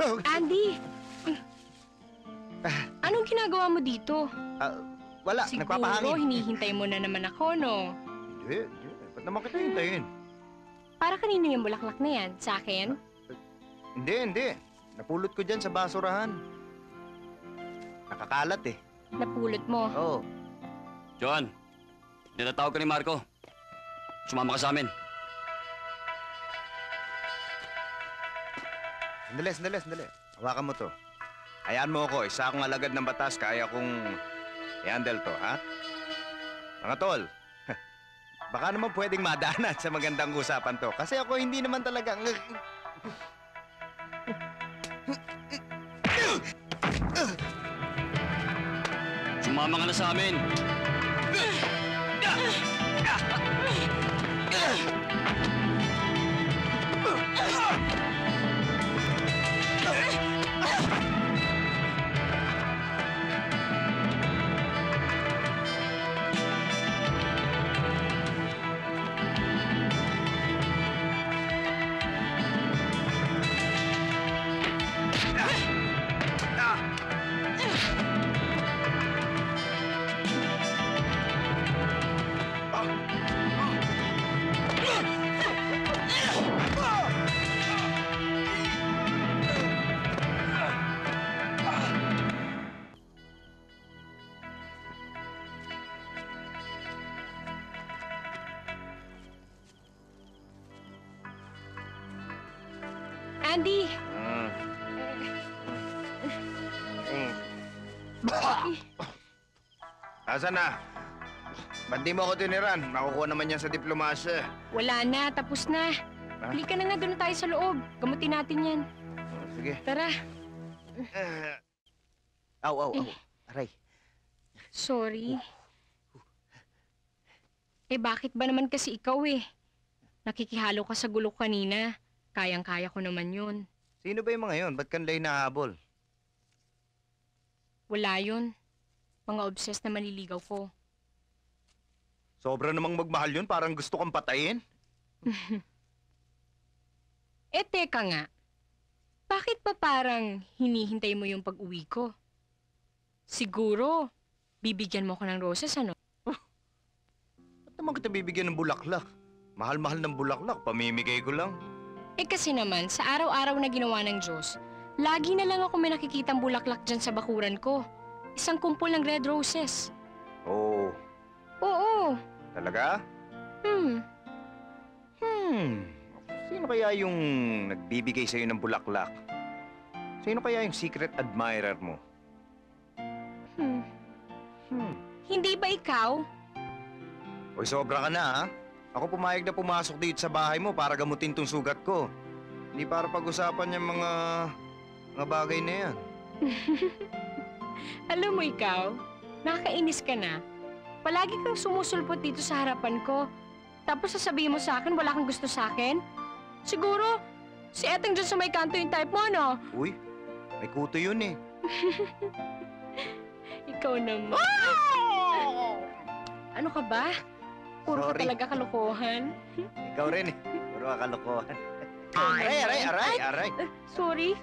Andy! Anong ginagawa mo dito? Wala, nagpapahangin. Siguro hinihintay mo na naman ako, no? Hindi. Ba't naman kita hintayin? Para kanino yung bulaklak na yan? Sa akin? Hindi. Napulot ko dyan sa basurahan. Nakakalat eh. Napulot mo? Oo. Joan, tinatawag ka ni Marco. Sumama ka sa amin. Sandali. Hawakan mo to. Hayaan mo ako, isa akong alagad ng batas, kaya kong i-handle to, ha? Mga tol, baka naman pwedeng madaanan sa magandang usapan to. Kasi ako hindi naman talaga... Sumama ka na sa amin. Andy! Asan na? Ba't di mo ako tiniran? Makukuha naman yan sa diplomasya. Wala na, tapos na. Halika na nga, doon tayo sa loob. Gamutin natin yan. Sige. Tara. Aw. Aray. Sorry. Bakit ba naman kasi ikaw Nakikihalo ka sa gulo kanina. Kayang-kaya ko naman yun. Sino ba yung mga yun? Ba't kanlay nahabol? Wala yun. Mga obsessed na manliligaw ko. Sobra namang magmahal yun, parang gusto kang patayin. Teka nga. Bakit pa parang hinihintay mo yung pag-uwi ko? Siguro, bibigyan mo ko ng roses, ano? Ba't naman kita bibigyan ng bulaklak? Mahal-mahal ng bulaklak, pamimigay ko lang. Kasi naman, sa araw-araw na ginawa ng Diyos, lagi na lang ako may nakikitang bulaklak dyan sa bakuran ko. Isang kumpol ng red roses. Oh, Oo. talaga? Sino kaya yung nagbibigay sa'yo ng bulaklak? Sino kaya yung secret admirer mo? Hindi ba ikaw? Hoy, sobra ka na, ha? Ako pumayag na pumasok dito sa bahay mo para gamutin tong sugat ko. Hindi para pag-usapan yung mga bagay na yan. Alam mo ikaw, nakakainis ka na. Palagi kang sumusulpot dito sa harapan ko. Tapos sasabihin mo sa akin, wala kang gusto sa akin? Siguro, si Eteng dyan sa may kanto yung type mo, no? Uy, may kuto yun eh. Ikaw naman. Ano ka ba? Puro ka Sorry. talaga kalokohan. Ikaw rin eh. Puro ka kalokohan. Aray! Sorry.